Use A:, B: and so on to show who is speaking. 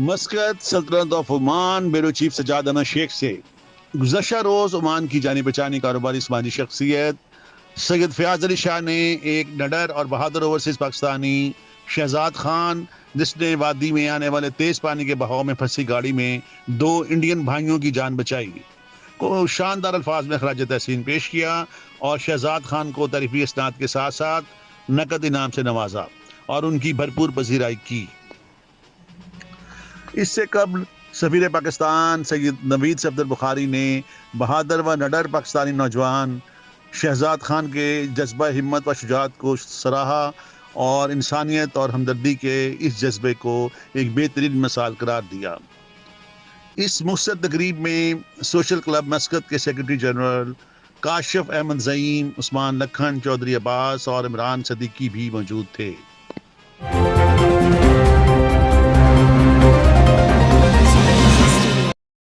A: Muscat سلطنت of Oman bureau chief Sajjad Ahmed Sheikh سے گزشتہ روز عمان کی جانی بچانی کاروباری سماجی شخصیت سید فیاض علی شاہ نے ایک نڈر اور بہادر اوورسیز پاکستانی شہزاد خان، جس نے وادی میں آنے والے تیز پانی کے بہاؤ میں پھنسی گاڑی میں 2 انڈین بھائیوں کی جان بچائی، کو شاندار الفاظ میں خراج تحسین پیش کیا اور شہزاد خان کو تعریفی اسناد کے ساتھ ساتھ نقد انعام سے نوازا اور ان کی بھرپور پذیرائی کی۔ اس سے قبل سفیر پاکستان سید نوید صفدر بخاری نے بہادر و نڈر پاکستانی نوجوان شہزاد خان کے جذبہ ہمت و شجاعت کو سراہا اور انسانیت اور ہمدردی کے اس جذبے کو ایک بہترین مثال قرار دیا۔ اس مختصر تقریب میں سوشل کلب مسقط کے سیکرٹری جنرل کاشف احمد زعیم، عثمان لکھن، چودھری عباس اور عمران صدیقی بھی موجود تھے۔